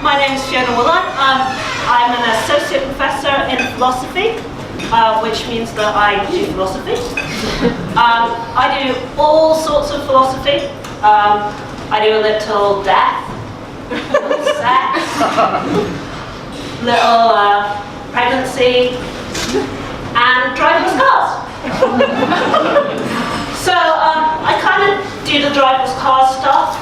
My name is Fiona Woollard. I'm an associate professor in philosophy, which means that I do philosophy. I do all sorts of philosophy. I do a little death, a little sex, little pregnancy, and driverless cars. So I kind of do the driverless cars stuff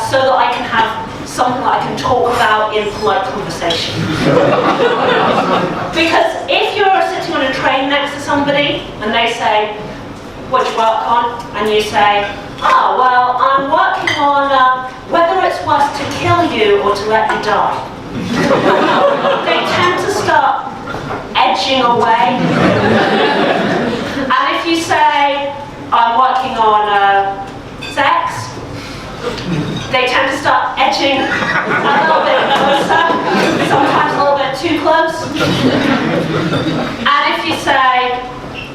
so that I can have something that I can talk about in polite conversation. Because if you're sitting on a train next to somebody and they say, "What do you work on?" and you say, "Oh, well, I'm working on whether it's worse to kill you or to let you die," they tend to start edging away. And if you say, "I'm working on sex," they tend to start edging a little bit closer, sometimes a little bit too close. And if you say,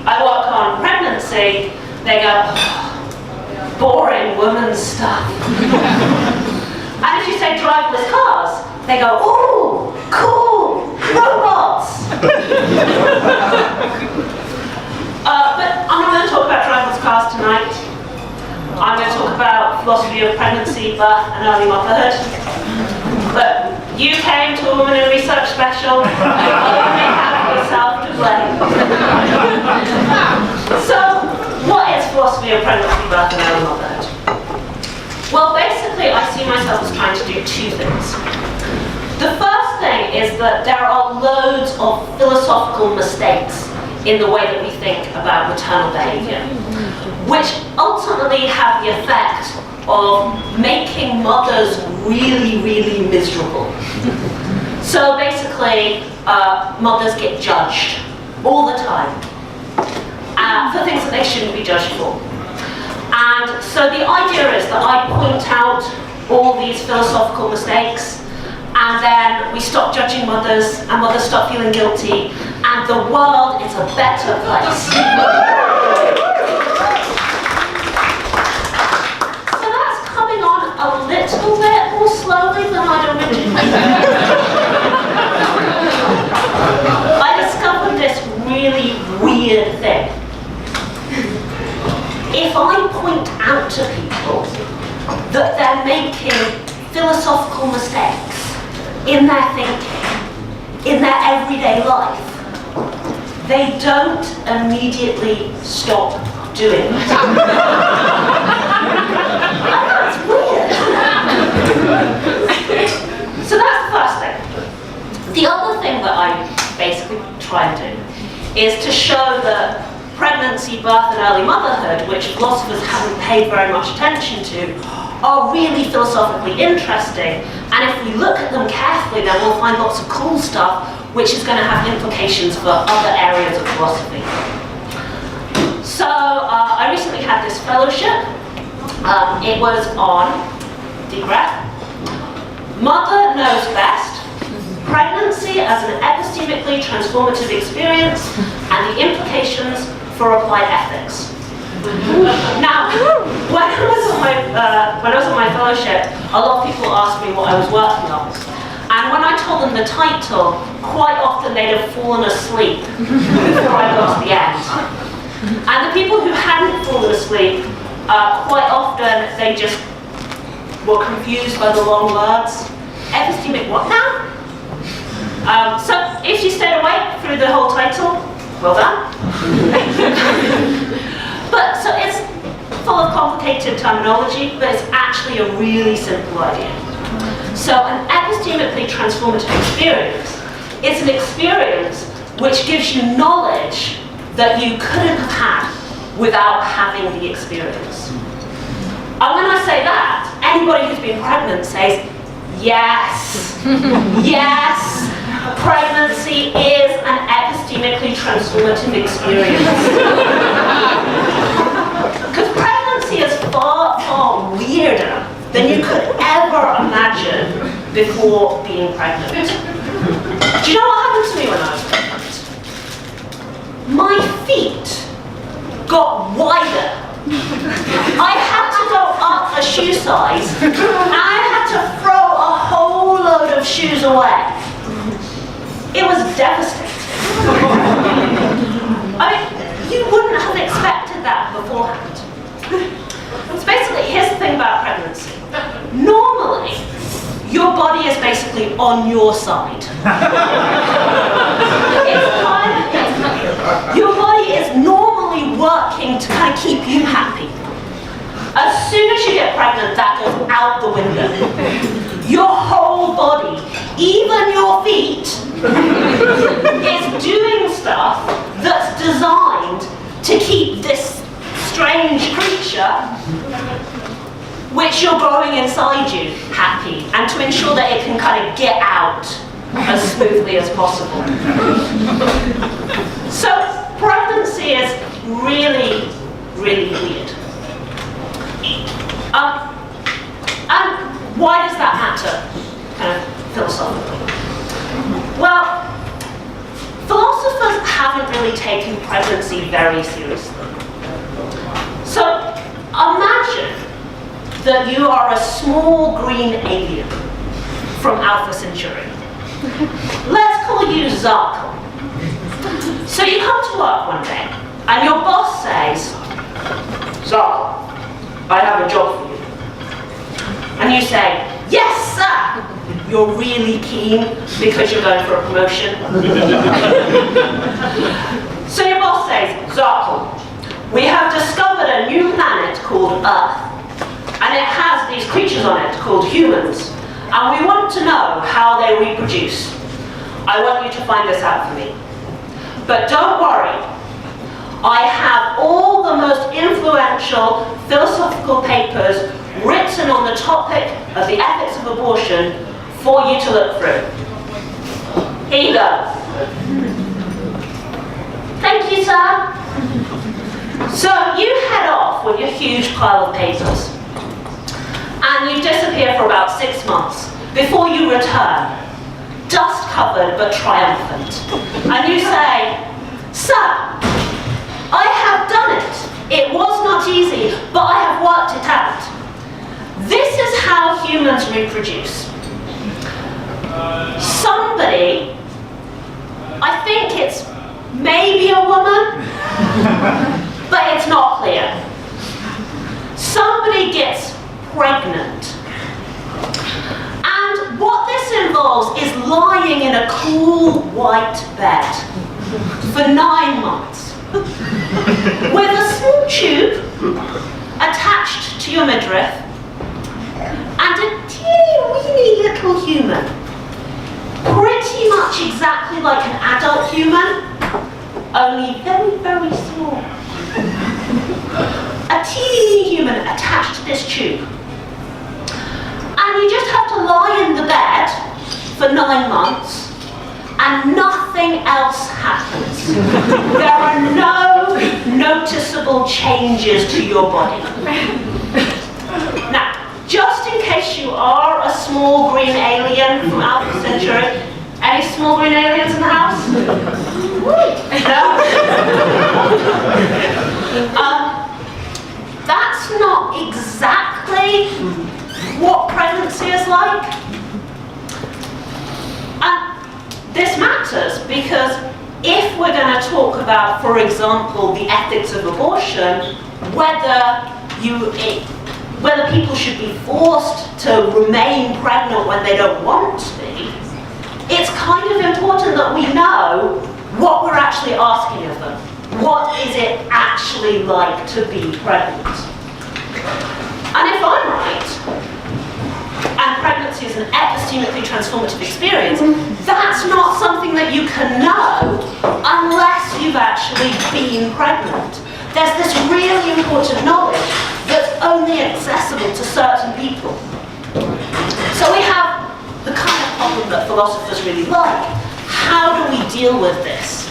"I work on pregnancy," they go, "Boring woman stuff." And if you say driverless cars, they go, "Ooh, cool, robots." But I'm not going to talk about driverless cars tonight. I'm going to talk about philosophy of pregnancy, birth, and early motherhood. But you came to a Women in Research special, you only have yourself to blame. So, what is philosophy of pregnancy, birth, and early motherhood? Well, basically, I see myself as trying to do two things. The first thing is that there are loads of philosophical mistakes in the way that we think about maternal behaviour, which ultimately have the effect of making mothers really, really miserable. So basically, mothers get judged all the time for things that they shouldn't be judged for. And so the idea is that I point out all these philosophical mistakes, and then we stop judging mothers, and mothers stop feeling guilty, and the world is a better place. So that's coming on a little bit more slowly than I'd originally. I discovered this really weird thing. If I point out to people that they're making philosophical mistakes in their thinking, in their everyday life, they don't immediately stop doing it. That's weird. So that's the first thing. The other thing that I basically try and do is to show that pregnancy, birth, and early motherhood, which philosophers haven't paid very much attention to, are really philosophically interesting, and if we look at them carefully, then we'll find lots of cool stuff which is going to have implications for other areas of philosophy. So I recently had this fellowship. It was on, deep breath, Mother Knows Best, Pregnancy as an Epistemically Transformative Experience and the Implications for Applied Ethics. Now, when I was on my fellowship, a lot of people asked me what I was working on. And when I told them the title, quite often they'd have fallen asleep before I got to the end. And the people who hadn't fallen asleep, quite often they just were confused by the long words. Epistemic what now? So if you stayed awake through the whole title, well done. But so it's full of complicated terminology, but it's actually a really simple idea. So an epistemically transformative experience is an experience which gives you knowledge that you couldn't have had without having the experience. And when I say that, anybody who's been pregnant says, yes, yes, pregnancy is an epistemically transformative experience. Because pregnancy is far, far weirder than you could ever imagine before being pregnant. Do you know what happened to me when I was pregnant? My feet got wider. I had to go up a shoe size, and I had to throw a whole load of of shoes away. It was devastating. I mean, you wouldn't have expected that beforehand. So basically, here's the thing about pregnancy. Normally, your body is basically on your side. Your body is normally working to kind of keep you happy. As soon as you get pregnant, that goes out the window. Your whole body, even your feet, is doing stuff that's designed to keep this strange creature, which you're growing inside you, happy, and to ensure that it can kind of get out as smoothly as possible. So pregnancy is really, really weird. And why does that matter, kind of philosophically? Well, philosophers haven't really taken pregnancy very seriously. So imagine that you are a small green alien from Alpha Centauri. Let's call you Zarkon. So you come to work one day, and your boss says, Zarkon, I have a job for you. And you say, yes, sir! You're really keen because you're going for a promotion. So your boss says, Zarkon, we have discovered a new planet called Earth. And it has these creatures on it called humans. And we want to know how they reproduce. I want you to find this out for me. But don't worry. I have all the most influential philosophical papers written on the topic of the ethics of abortion for you to look through. Here you go. Thank you, sir. So you head off with your huge pile of papers. And you disappear for about 6 months before you return, dust covered but triumphant. And you say, sir, I have done it. It was not easy, but I have worked it out. This is how humans reproduce. Somebody, I think it's maybe a woman, but it's not clear. Somebody gets pregnant. And what this involves is lying in a cool white bed for 9 months with a small tube attached to your midriff and a teeny weeny little human, pretty much exactly like an adult human, only very, very small. A teeny human attached to this tube. And you just have to lie in the bed for 9 months and nothing else happens. There are no noticeable changes to your body. Now, just in case you are a small green alien from Alpha Centauri, any small green aliens in the house? No? That's not exactly what pregnancy is like. And this matters because if we're going to talk about, for example, the ethics of abortion, whether people should be forced to remain pregnant when they don't want to be, it's kind of important that we know what we're actually asking of them. What is it actually like to be pregnant? And if I'm right, and pregnancy is an epistemically transformative experience, that's not something that you can know unless you've actually been pregnant. There's this really important knowledge that's only accessible to certain people. So we have the kind of problem that philosophers really like. How do we deal with this?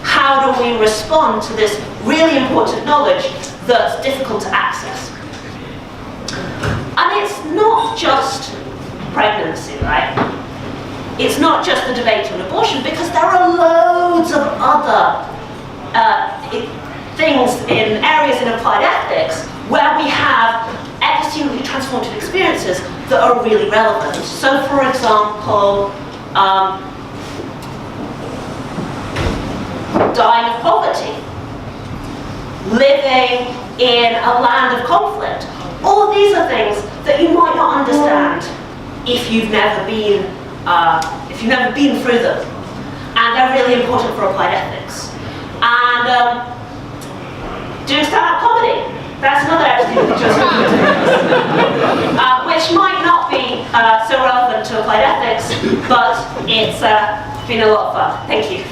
How do we respond to this really important knowledge that's difficult to access? And it's not just pregnancy, right? It's not just the debate on abortion, because there are loads of other things in areas in applied ethics where we have epistemically transformative experiences that are really relevant. So, for example, dying of poverty, living in a land of conflict. All these are things that you might not understand if you've never been through them, and they're really important for applied ethics. And doing stand-up comedy, that's another attitude which might not be so relevant to applied ethics, but it's been a lot of fun. Thank you.